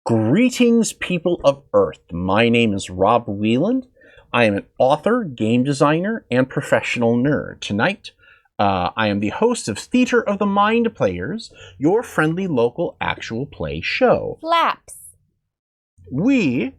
Greetings, people of Earth. My name is Rob Wieland. I am an author, game designer, and professional nerd. Tonight, I am the host of Theater of the Mind Players, your friendly local actual play show. Slaps. We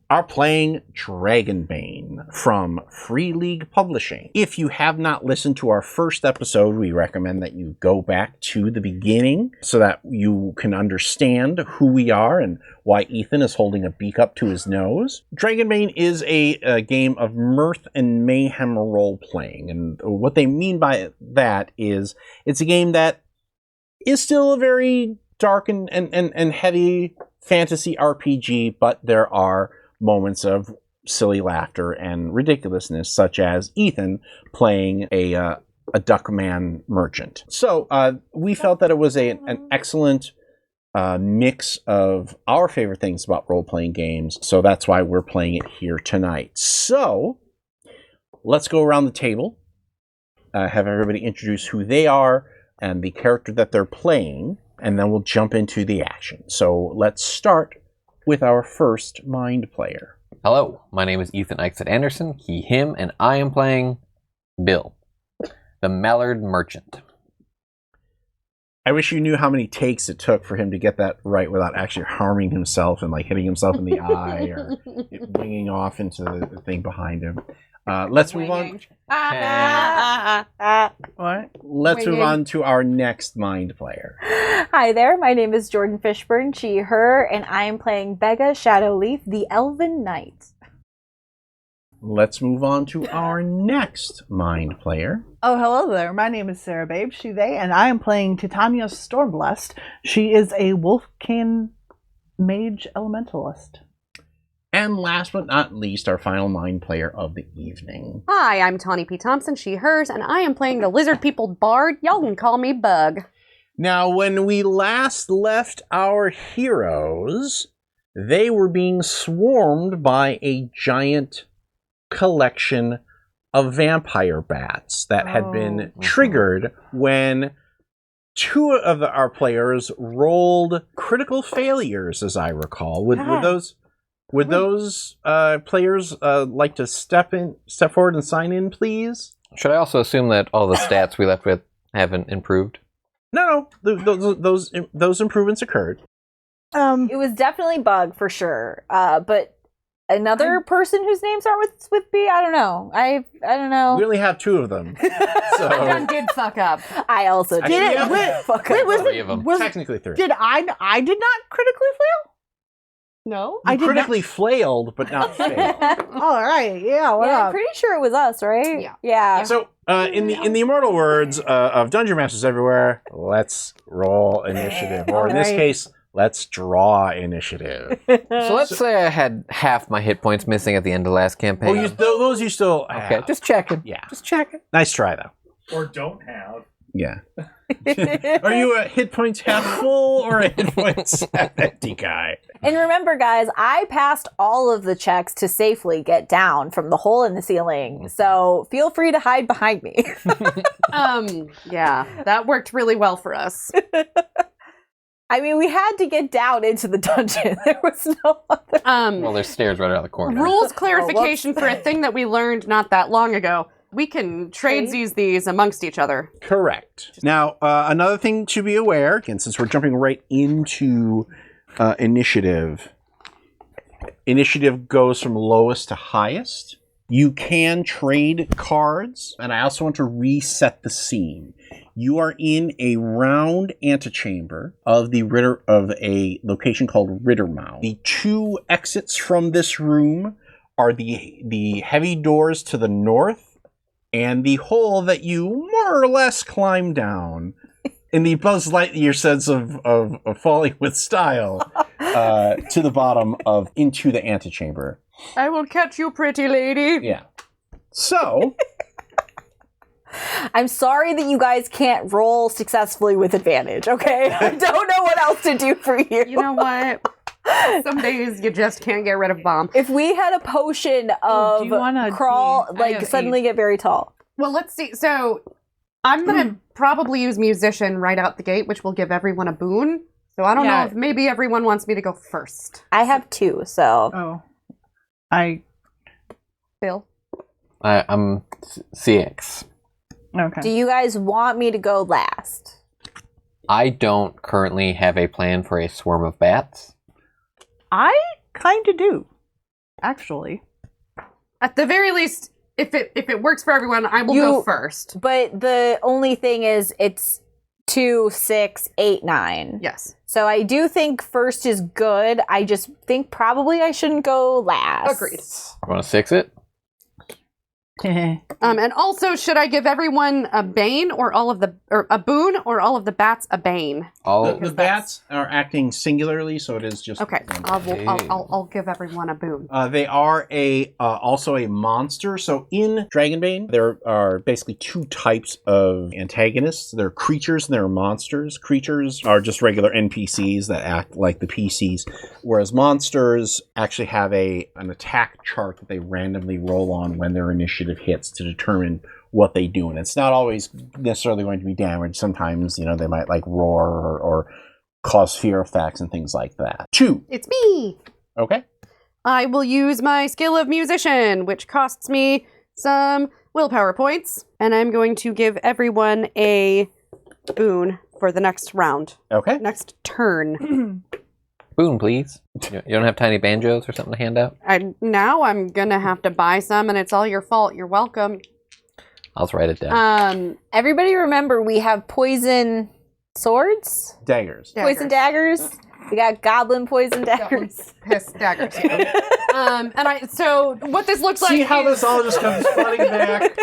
are playing Dragonbane from Free League Publishing. If you have not listened to our first episode, we recommend that you go back to the beginning so that you can understand who we are and why Ethan is holding a beak up to his nose. Dragonbane is a game of mirth and mayhem role-playing, and what they mean by that is it's a game that is still a very dark and heavy fantasy RPG, but there are moments of silly laughter and ridiculousness, such as Ethan playing a Duckman merchant. So we felt that it was an excellent mix of our favorite things about role-playing games, so that's why we're playing it here tonight. So let's go around the table, have everybody introduce who they are and the character that they're playing, and then we'll jump into the action. So let's start with our first mind player. Hello, my name is Ethan Eichset Anderson, he, him, and I am playing Bill, the Mallard Merchant. I wish you knew how many takes it took for him to get that right without actually harming himself and like hitting himself in the eye or winging off into the thing behind him. Let's move on. What? Let's move on to our next mind player. Hi there, my name is Jordan Fishburne, she, her, and I am playing Begga Shadowleaf, the Elven Knight. Let's move on to our next mind player. Oh, hello there. My name is Sarah Babe, she, they, and I am playing Titania Stormblessed. She is a Wolfkin mage elementalist. And last but not least, our final mind player of the evening. Hi, I'm Tawny P. Thompson, she, hers, and I am playing the Lizard People Bard. Y'all can call me Bug. Now, when we last left our heroes, they were being swarmed by a giant collection of vampire bats that had been triggered when two of our players rolled critical failures, as I recall. Would those players like to step forward and sign in, please? Should I also assume that all the stats we left with haven't improved? No. Those improvements occurred. It was definitely Bug for sure, but another person whose name starts with B? I don't know. I don't know. We only have two of them. So I did fuck up. I also Actually, did. yeah. Three of them. Technically three. Did I did not critically fail? No? You critically flailed, but not failed. All right, yeah, what I'm up? pretty sure it was us, right? Yeah. So, in the immortal words of Dungeon Masters everywhere, let's roll initiative, or in this case, let's draw initiative. So let's say I had half my hit points missing at the end of last campaign. Those you still have. Okay, just checking. Yeah. Just checking. Nice try, though. Or don't have. Yeah. Are you a hit points half full or a hit points half empty guy? And remember, guys, I passed all of the checks to safely get down from the hole in the ceiling. So feel free to hide behind me. Yeah, that worked really well for us. I mean, we had to get down into the dungeon. There was no other. Well, there's stairs right around the corner. Rules clarification for a thing that we learned not that long ago. We can trade these amongst each other. Correct. Now, another thing to be aware, again, since we're jumping right into initiative, initiative goes from lowest to highest. You can trade cards, and I also want to reset the scene. You are in a round antechamber of a location called Riddermound. The two exits from this room are the heavy doors to the north and the hole that you more or less climb down in the Buzz Lightyear sense of falling with style to the bottom into the antechamber. I will catch you, pretty lady. Yeah. So I'm sorry that you guys can't roll successfully with advantage, okay? I don't know what else to do for you. You know what? Some days you just can't get rid of bomb. If we had a potion of crawl, suddenly get very tall. Well, let's see. So I'm going to probably use musician right out the gate, which will give everyone a boon. So I don't Yeah. know if maybe everyone wants me to go first. I have 2, so Oh. I Bill? I'm CX. okay. do you guys want me to go last? I don't currently have a plan for a swarm of bats. I kind of do, actually. At the very least, if it works for everyone, I will You- go first. But the only thing is it's 2, 6, 8, 9. Yes. So I do think first is good. I just think probably I shouldn't go last. Agreed. Want to 6 it? And also, should I give everyone a bane or a boon or all of the bats a bane? The bats are acting singularly, so it is just Okay, one. I'll give everyone a boon. They are also a monster. So in Dragonbane, there are basically 2 types of antagonists. There are creatures and there are monsters. Creatures are just regular NPCs that act like the PCs, whereas monsters actually have an attack chart that they randomly roll on when their initiative hits to determine what they do. And it's not always necessarily going to be damage. Sometimes, they might like roar or cause fear effects and things like that. 2. It's me! Okay. I will use my skill of musician, which costs me some willpower points, and I'm going to give everyone a boon for the next round. Okay. Next turn. Boon, please. You don't have tiny banjos or something to hand out? Now I'm gonna have to buy some, and it's all your fault. You're welcome. I'll just write it down. Everybody remember we have poison swords? Daggers. Poison daggers. We got goblin poison daggers. Piss daggers. So what this looks like See how this all just comes flooding back?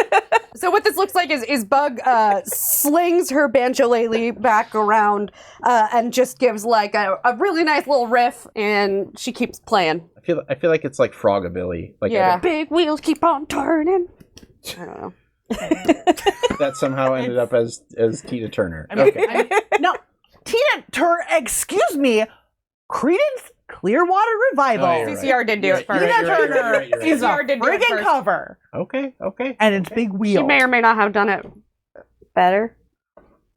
So what this looks like is Bug slings her banjolele back around and just gives like a really nice little riff, and she keeps playing. I feel like it's like Frogabilly. Like Yeah. Big wheels keep on turning. I don't know. that somehow ended up as Tina Turner. Okay. No, Tina Turner, excuse me, Creedence Clearwater Revival. Oh, you're right. CCR did do it first. Tina Turner you're right. is a CCR did do it friggin' first. cover. Okay. And it's Big She Wheel. may or may not have done it better.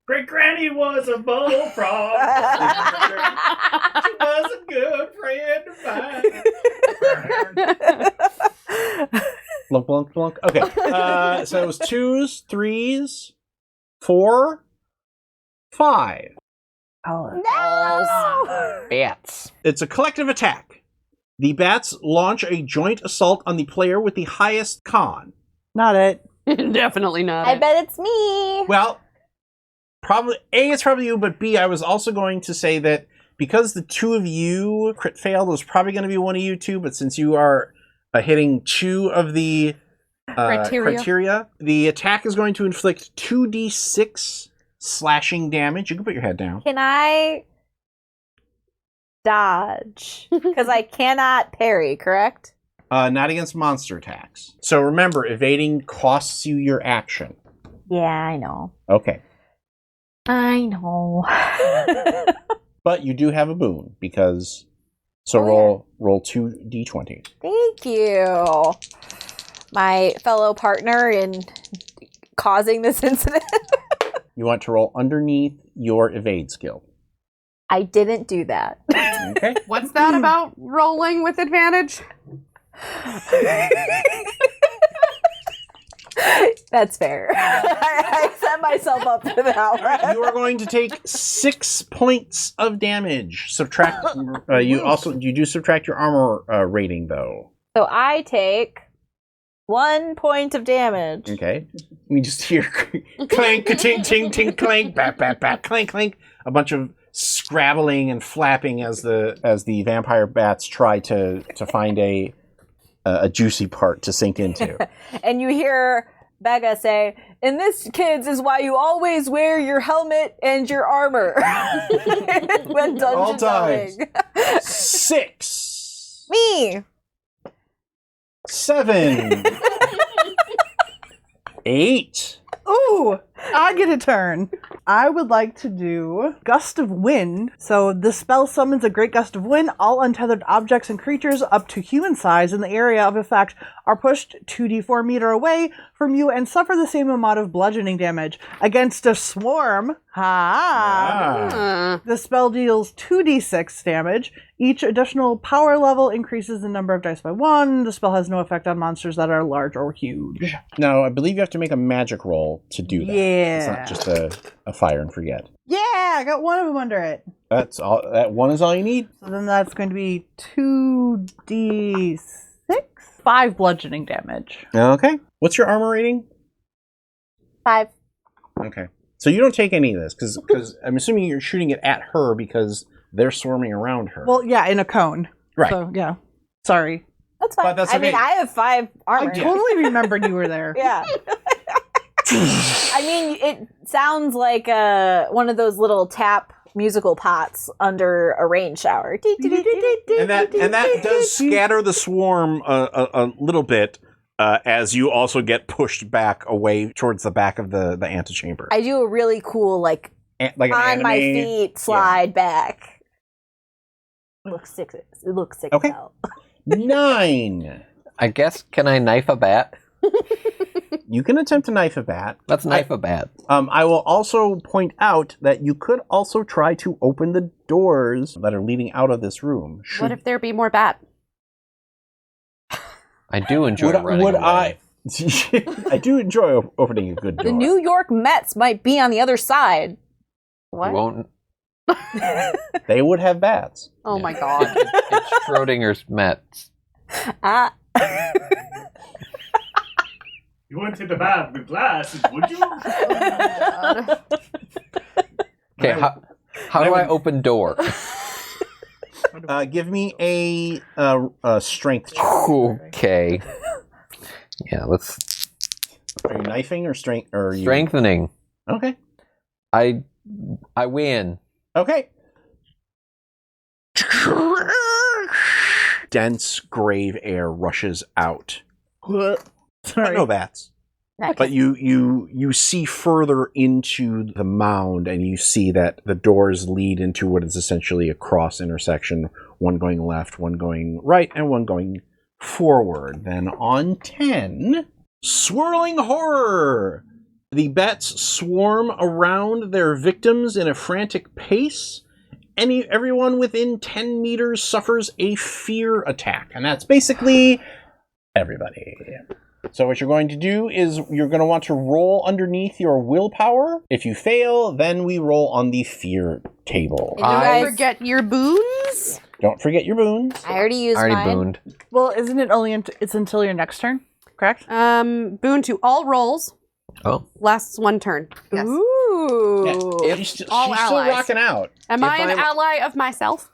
Great Granny was a bullfrog. She was a good friend of mine. Blunk, blunk, blunk. Okay. So it was 2s, 3s, 4, 5. No! Bats. It's a collective attack. The bats launch a joint assault on the player with the highest con. Not it. Definitely not. I bet it's me. Well, probably A, it's probably you, but B, I was also going to say that because the 2 of you crit failed, it was probably going to be one of you 2, but since you are hitting 2 of the criteria, the attack is going to inflict 2d6 slashing damage. You can put your head down. Can I dodge? Because I cannot parry, correct? Not against monster attacks. So remember, evading costs you your action. Yeah, I know. Okay. I know. But you do have a boon because roll 2d20. Thank you. My fellow partner in causing this incident. You want to roll underneath your evade skill. I didn't do that. Okay. What's that about rolling with advantage? That's fair. I set myself up for that one. You are going to take 6 points of damage. Subtract. You do subtract your armor rating though. So I take 1 point of damage. Okay. We just hear clank, ting, ting, ting, clank, bat, bat, bat, clank, clank. A bunch of scrabbling and flapping as the vampire bats try to find a juicy part to sink into. And you hear Becca say, "And this, kids, is why you always wear your helmet and your armor when dungeon All times. delving." 6, Me. 7, 8. Ooh, I get a turn. I would like to do Gust of Wind. So the spell summons a great gust of wind. All untethered objects and creatures up to human size in the area of effect are pushed 2d4 meter away from you and suffer the same amount of bludgeoning damage. Against a swarm Ha! The spell deals 2d6 damage. Each additional power level increases the number of dice by 1. The spell has no effect on monsters that are large or huge. Now, I believe you have to make a magic roll to do that. Yeah. It's not just a fire and forget. Yeah, I got one of them under it. That's all. That one is all you need? So then that's going to be 2d6? 5 bludgeoning damage. Okay. What's your armor rating? 5. Okay. So you don't take any of this, because I'm assuming you're shooting it at her because they're swarming around her. Well, yeah, in a cone. Right. So, yeah. Sorry. That's fine. But that's I mean, okay. I have 5 armor. I totally remembered you were there. Yeah. I mean, it sounds like one of those little tap musical pots under a rain shower. and that does scatter the swarm a little bit as you also get pushed back away towards the back of the antechamber. I do a really cool, like An on anime. my feet, slide back. It looks sick. It looks sick. Okay. As hell. 9. I guess, can I knife a bat? You can attempt to knife a bat. Let's knife a bat. I will also point out that you could also try to open the doors that are leading out of this room. What if there be more bat? I do enjoy running away. I do enjoy opening a good door. The New York Mets might be on the other side. We What? won't. They would have bats. Oh Yeah. my god. It's Schrodinger's Mets. Ah. You wouldn't hit the bat with glasses, would you? Okay, how do I open door? Give me a strength check. Okay. Yeah, let's Are you knifing or strength? Or are you... strengthening. Okay. I win. Okay. Dense, grave air rushes out. Sorry. No bats. Okay. But you see further into the mound, and you see that the doors lead into what is essentially a cross intersection, one going left, one going right, and one going forward. Then on 10, swirling horror! The bats swarm around their victims in a frantic pace. Everyone within 10 meters suffers a fear attack, and that's basically everybody. So what you're going to do is you're going to want to roll underneath your willpower. If you fail, then we roll on the fear table. And you guys, Forget your boons. Don't forget your boons. I already used Already mine. booned. Well, isn't it only it's until your next turn? Correct? Boon to all rolls. Oh. Lasts 1 turn. Yes. Ooh. Yeah, she's still all allies. rocking out. Am If I an I'm- ally of myself?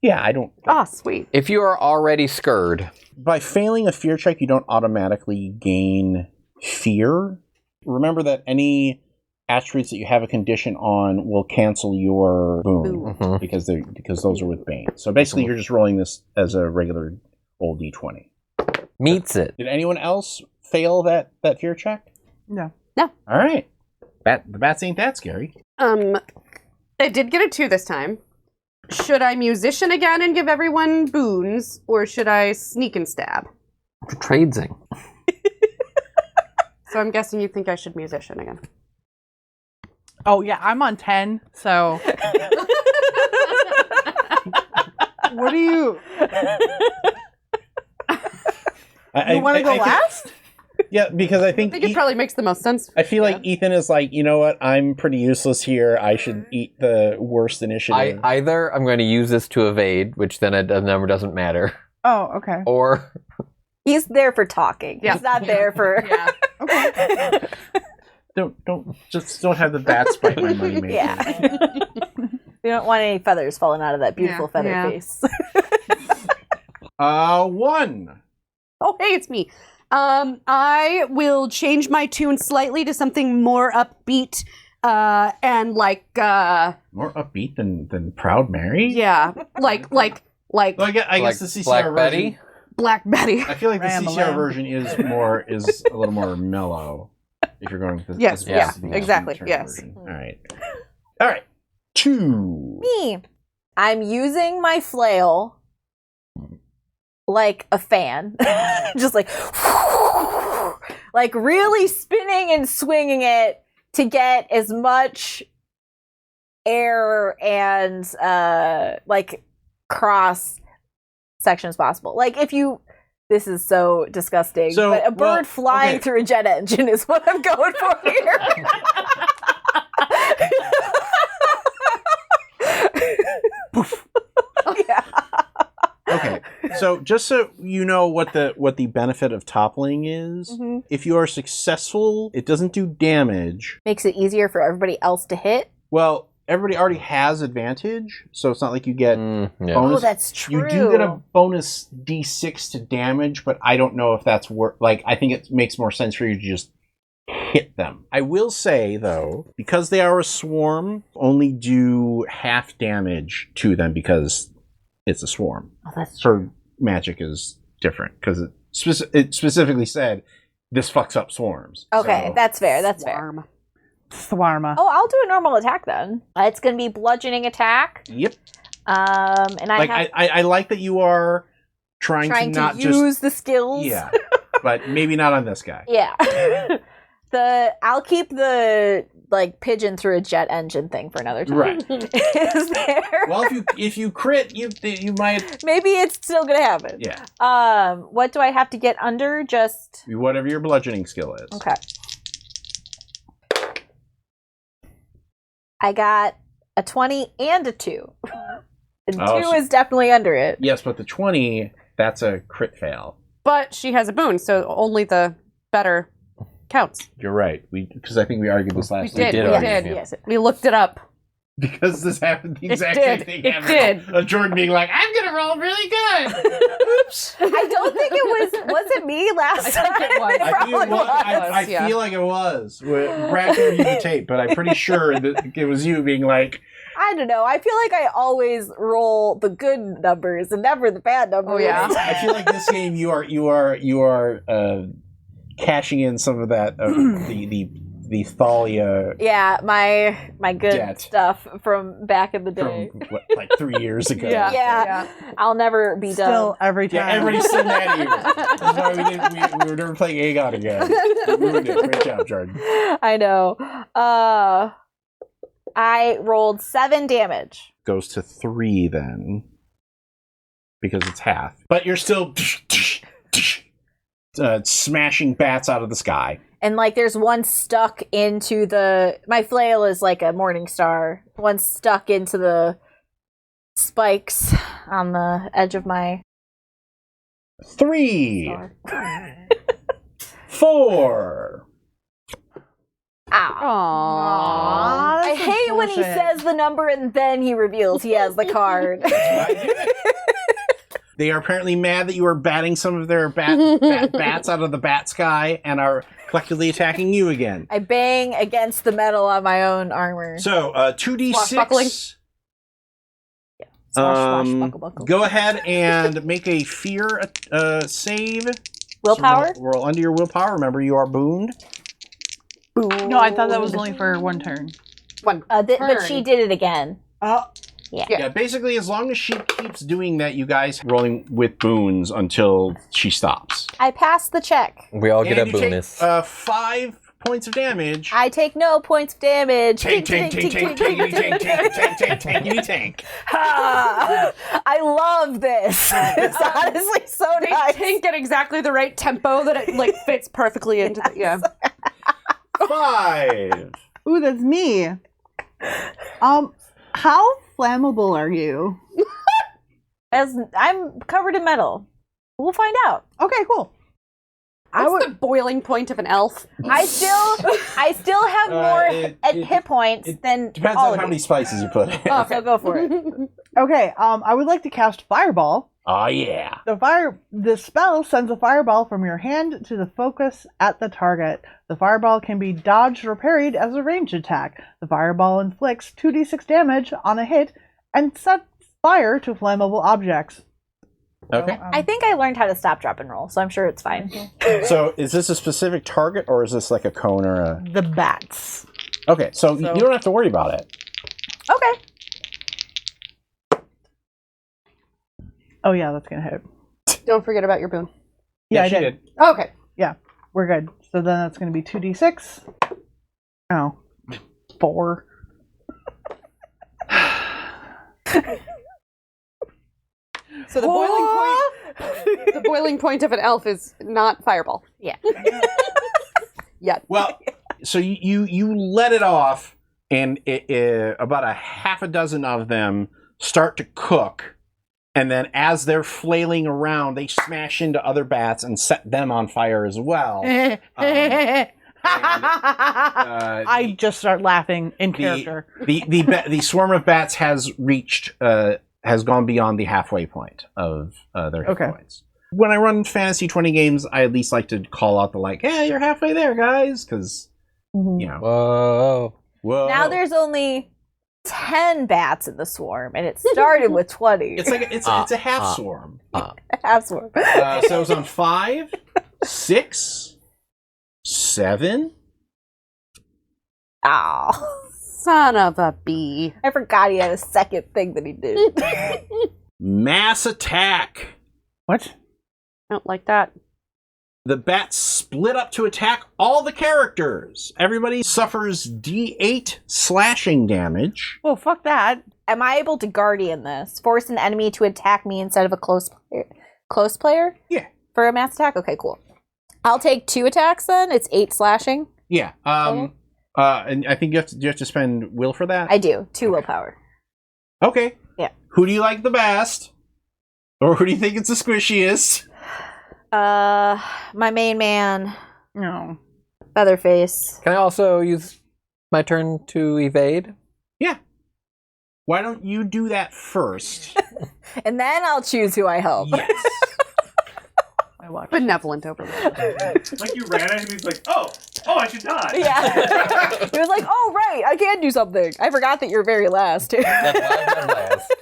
Yeah, I don't... Oh, sweet. If you are already scared, By failing a fear check, you don't automatically gain fear. Remember that any attributes that you have a condition on will cancel your boon. Mhm. Because those are with Bane. So basically, you're just rolling this as a regular old D20. meets it. Did anyone else fail that fear check? No. All right. The bats ain't that scary. I did get a 2 this time. Should I musician again and give everyone boons, or should I sneak and stab? Tradesing. So I'm guessing you think I should musician again. Oh, yeah, I'm on 10, so... What do you... You want to go last? Yeah, because I I think think it probably makes the most sense. I feel like Ethan is like, you know what? I'm pretty useless here. I should eat the worst initiative. Either I'm going to use this to evade, which then the number doesn't matter, Oh, okay. or He's there for talking. Yeah. He's not there for. Yeah. don't have the bats bite my money maker. Yeah. We don't want any feathers falling out of that beautiful Yeah. feather Yeah. face. 1. Oh, hey, it's me. I will change my tune slightly to something more upbeat, and like, More upbeat than Proud Mary. yeah, like Well, I guess like the CCR Black version. Betty. Black Betty. I feel like the Ram-a-lam. CCR version is a little more mellow. If you're going with the Yes, as yeah, opposed to the exactly, Eastern yes. version. All right. 2. Me. I'm using my flail like a fan. Just like really spinning and swinging it to get as much air and like cross section as possible. Like if you, this is so disgusting, So, but a bird well, flying okay. through a jet engine is what I'm going for here. Yeah. Okay, so just so you know what the benefit of toppling is, Mhm. if you are successful, it doesn't do damage. Makes it easier for everybody else to hit. Well, everybody already has advantage, so it's not like you get Yeah. bonus. Oh, that's true. You do get a bonus d6 to damage, but I don't know if that's worth. Like, I think it makes more sense for you to just hit them. I will say though, because they are a swarm, only do half damage to them because it's a swarm. Oh, that's For magic is different because it specifically said this fucks up swarms. okay. So- That's fair. That's fair. Swarm. Swarma. Oh, I'll do a normal attack then. It's going to be bludgeoning attack. Yep. And I Like have I like that you are trying trying to not to just use the skills. yeah, but maybe not on this guy. Yeah. I'll keep the like pigeon through a jet engine thing for another time. Right. Is there? Well, if you crit, you might Maybe it's still gonna happen. yeah. What do I have to get under? Just Whatever your bludgeoning skill is. okay. I got a 20 and a 2. And 2 Oh, so- is definitely under it. Yes, but the 20, that's a crit fail. But she has a boon, so only the better counts. You're right. Because I think we argued this last We week. did. did We argue, did. yeah. Yes. We looked it up. Because this happened, the It exact did. same thing It happened. did. Of Jordan being like, I'm gonna roll really good. Oops. I don't think it was it me last I time? think it was. It I feel, probably was. I yeah. feel like it was. Brad can review the tape, but I'm pretty sure that it was you being like, I don't know. I feel like I always roll the good numbers and never the bad numbers. Oh, yeah. I feel like this game you are cashing in some of that the Thalia Yeah, my good Debt. stuff from back in the from day. what, like 3 years ago. Yeah. I'll never be Still done. every time. Yeah, everybody's still mad at you. That's why we were never playing Aegon again. You ruined it. Great job, Jordan. I know. I rolled 7 damage. Goes to 3 then. Because it's half. But you're still smashing bats out of the sky. And like there's one stuck into my flail is like a morning star. One stuck into the spikes on the edge of my 3, star. 4. Ow. Aww. I hate when he says the number and then he reveals he has the card. They are apparently mad that you are batting some of their bats out of the bat sky and are collectively attacking you again. I bang against the metal on my own armor. So, 2d6. Swashbuckling. Swashbuckle. Go ahead and make a fear save. Willpower? So roll under your willpower. Remember, you are booned. No, I thought that was only for one turn. One. But she did it again. Yeah, basically, as long as she keeps doing that, you guys rolling with boons until she stops. I passed the check. We all get a And you bonus. take 5 points of damage. I take no points of damage. Tank, tank, tank, tank, tankity, tank, tank, tank, tank, tankity, tank. Ah, I love this. It's honestly so They nice. tank at exactly the right tempo that it like fits perfectly into the yeah. 5. Ooh, that's me. How flammable are you? As I'm covered in metal. We'll find out. Okay, cool. What's the boiling point of an elf? I still have more hit points than Depends all on of how you. many spices you put in. Oh, so go for it. Okay, I would like to cast Fireball. Oh, yeah. The spell sends a fireball from your hand to the focus at the target. The fireball can be dodged or parried as a ranged attack. The fireball inflicts 2d6 damage on a hit and sets fire to flammable objects. Okay. So, I think I learned how to stop, drop, and roll, so I'm sure it's fine. So, is this a specific target, or is this like a cone or a... the bats. Okay, so you don't have to worry about it. Okay. Oh yeah, that's gonna hit. Don't forget about your boon. Yeah, I she did. Okay. Yeah, we're good. So then that's gonna be 2d6. Oh. 4. So the boiling point of an elf is not fireball. Yeah. Yet. Well, so you let it off, and about a half a dozen of them start to cook, and then as they're flailing around, they smash into other bats and set them on fire as well. I just start laughing in character. The swarm of bats has gone beyond the halfway point of their hit points. When I run Fantasy 20 games, I at least like to call out the hey, you're halfway there, guys, because you know. Whoa. Now there's only 10 bats in the swarm, and it started with 20. It's like it's a half swarm. Half swarm. So it was on 5, 6, 7. Oh, Son of a bee. I forgot he had a second thing that he did. Mass attack. What? I don't like that. The bats split up to attack all the characters. Everybody suffers D8 slashing damage. Well, fuck that. Am I able to guardian this? Force an enemy to attack me instead of a close player? Yeah. For a mass attack? Okay, cool. I'll take 2 attacks then. It's 8 slashing. Yeah. And I think you have to spend will for that. I do. 2 willpower. Okay. Yeah. Who do you like the best? Or who do you think it's the squishiest? My main man, No. Featherface. Can I also use my turn to evade? Yeah. Why don't you do that first? And then I'll choose who I help. Yes. I watch. Benevolent overlord. Like you ran at him, he's like, oh, I should die. Yeah. He was like, oh, right, I can do something. I forgot that you're very last. That's why I'm last.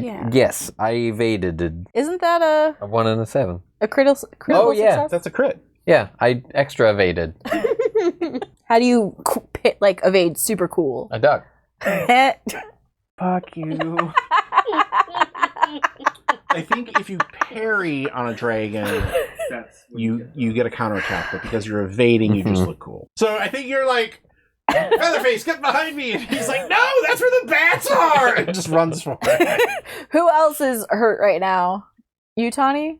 yeah. Yes, I evaded Isn't that a 1 and a 7. a critical Oh, yeah. success? That's a crit. Yeah, I extra evaded. How do you evade super cool? A duck. Fuck you. I think if you parry on a dragon, That's you get a counterattack, but because you're evading, you just look cool. So I think you're like, Featherface, get behind me! And he's like, no, that's where the bats are! And just runs for it. Who else is hurt right now? You, Tawny?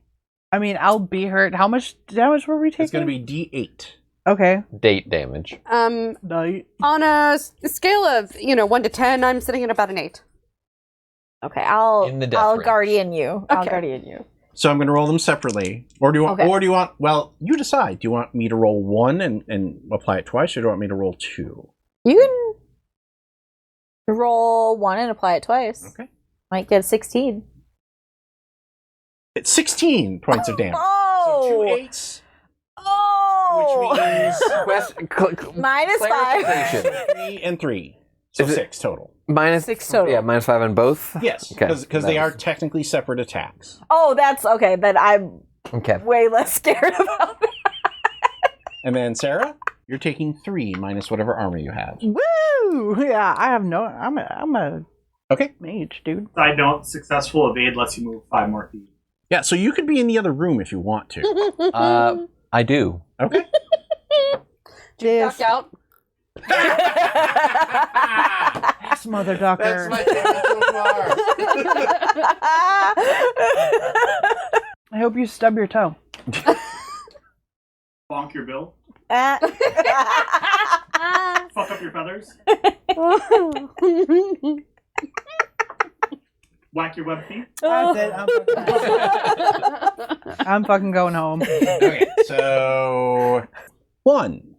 I mean, I'll be hurt. How much damage were we taking? It's going to be D8. Okay. Date damage. Night. On a scale of 1 to 10, I'm sitting at about an 8. Okay, In the death I'll range. guardian you. I'll Okay. guardian you. So I'm going to roll them separately. Or do you want, Okay. well, you decide. Do you want me to roll 1 and apply it twice, or do you want me to roll 2? You can roll 1 and apply it twice. Okay. Might get a 16. It's 16 points of damage. Oh! So 2 8s, Oh! which means Minus 5. Clarification. 3 and 3. So Is it- 6 total. Minus 6 total. Yeah, minus 5 on both. Yes, Okay. because they are technically separate attacks. Oh, that's okay. Then I'm Okay. way less scared about it. And then Sarah, you're taking 3 minus whatever armor you have. Woo! Yeah, I have no. I'm a Okay. mage, dude. Side note, successful evade lets you move 5 more feet. Yeah, so you could be in the other room if you want to. I do. Okay. Yes. Duck out. Yes, mother ducker. That's my favorite so far. I hope you stub your toe. Bonk your bill. Ah. Fuck up your feathers. Whack your web feet. That's it. I'm fucking going home. Okay, so 1,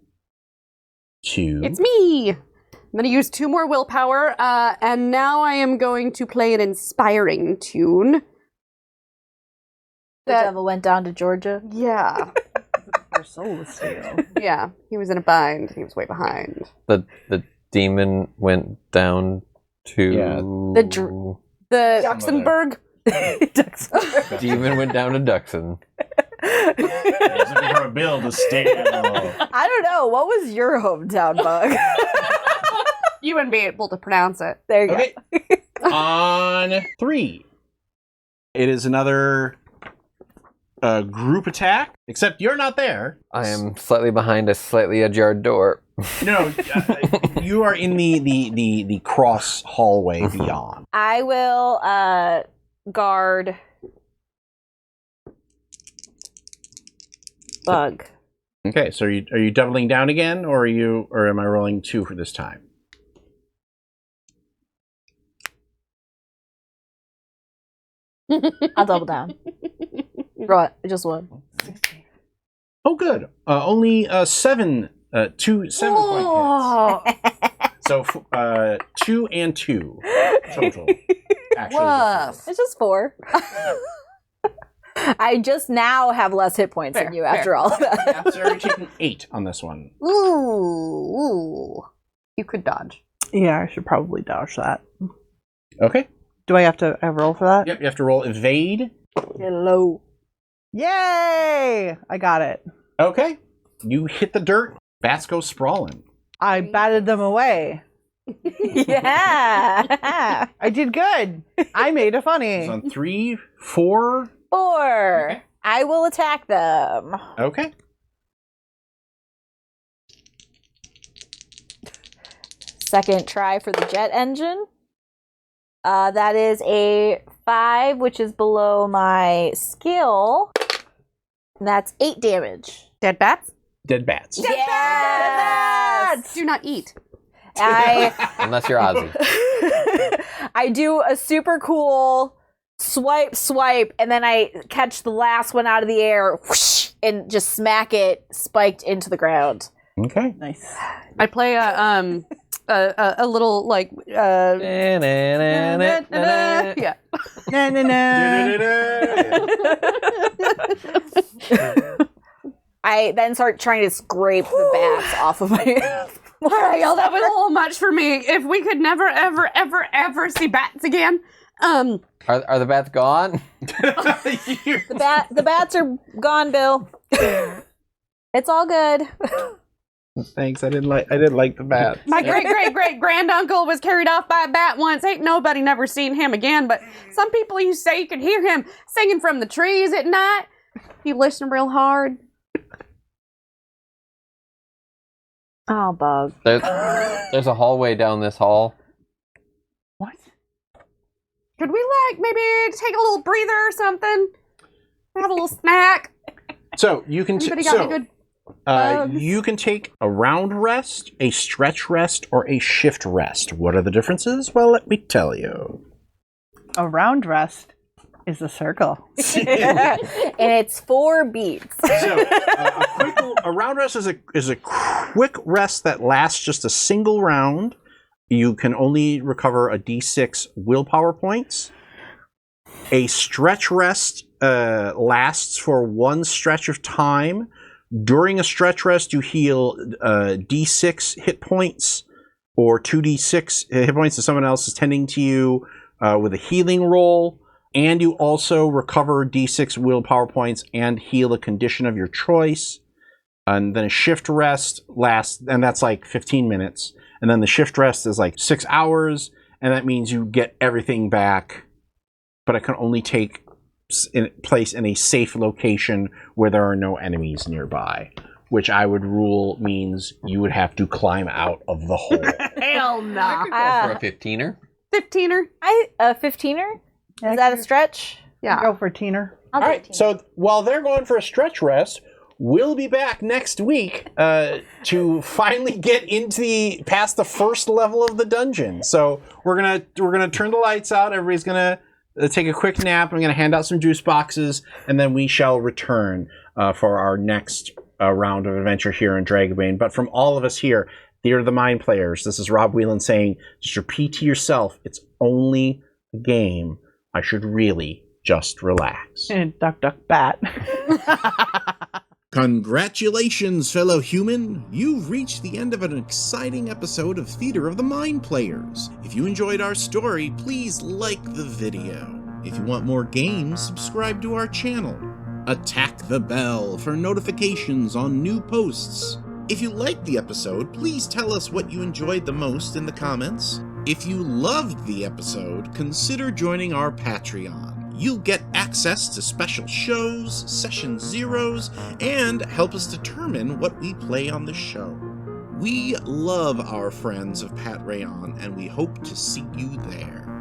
2. It's me. I'm going to use 2 more willpower, and now I am going to play an inspiring tune. The devil went down to Georgia. Yeah. Your soul is steel. Yeah. He was in a bind. He was way behind. The demon went down to Yeah. The Luxembourg. demon went down to Duxon. He's looking for a bill to stay. I don't know. What was your hometown bug? You wouldn't be able to pronounce it. There you Okay. On 3. It is another group attack, except you're not there. I am slightly behind a slightly ajar door. No, you are in the cross hallway beyond. I will guard Bug. Okay, so are you doubling down again, or am I rolling 2 for this time? I'll double down. Right, just one. Oh, good. Only 7 point hits. So 2 and 2 total. Actually, It's just 4. I just now have less hit points than you after all of that. so you're taking 8 on this one. Ooh. You could dodge. Yeah, I should probably dodge that. Okay. Do I have to roll for that? Yep, you have to roll evade. Hello. Yay! I got it. Okay. You hit the dirt. Bats go sprawling. I batted them away. Yeah. I did good. I made a It's funny. on 3, 4. 4. Okay. I will attack them. Okay. Second try for the jet engine. That is a 5, which is below my skill. And that's 8 damage. Dead bats? Dead bats. Yes! Do not eat. Unless you're Ozzy. I do a super cool swipe, and then I catch the last one out of the air whoosh, and just smack it spiked into the ground. Okay. Nice. I play a little like yeah. Na na na. I then start trying to scrape the bats off of my. Y'all, that was a little much for me. If we could never, ever, ever, ever see bats again. Are the bats gone? The bats are gone, Bill. It's all good. Thanks. I didn't like the bats. My great granduncle was carried off by a bat once. Ain't nobody never seen him again, but some people used to say you could hear him singing from the trees at night. You listen real hard. Oh, Bug. There's a hallway down this hall. What? Could we maybe take a little breather or something? Have a little snack. So you can Anybody got any good? you can take a round rest, a stretch rest, or a shift rest. What are the differences? Well, let me tell you. A round rest is a circle. And it's 4 beats. So a round rest is a quick rest that lasts just a single round. You can only recover a d6 willpower points. A stretch rest lasts for 1 stretch of time. During a stretch rest, you heal d6 hit points or 2d6 hit points if someone else is tending to you with a healing roll. And you also recover d6 willpower points and heal a condition of your choice. And then a shift rest lasts, and that's like 15 minutes. And then the shift rest is like 6 hours, and that means you get everything back, but it can only take place in a safe location where there are no enemies nearby, which I would rule means you would have to climb out of the hole. Hell no. I could go for a 15er. 15er? A 15er? Is that a stretch? Yeah. Go for teener. I'll All do right, 15. so while they're going for a stretch rest, we'll be back next week to finally get past the first level of the dungeon. So we're gonna turn the lights out. Everybody's gonna take a quick nap. I'm gonna hand out some juice boxes, and then we shall return for our next round of adventure here in Dragonbane. But from all of us here, Theater of the Mind Players, this is Rob Whelan saying, just repeat to yourself, it's only a game. I should really just relax. And duck, duck, bat. Congratulations, fellow human! You've reached the end of an exciting episode of Theater of the Mind Players. If you enjoyed our story, please like the video. If you want more games, subscribe to our channel. Attack the bell for notifications on new posts. If you liked the episode, please tell us what you enjoyed the most in the comments. If you loved the episode, consider joining our Patreon. You'll get access to special shows, session zeros, and help us determine what we play on the show. We love our friends of Pat Rayon, and we hope to see you there.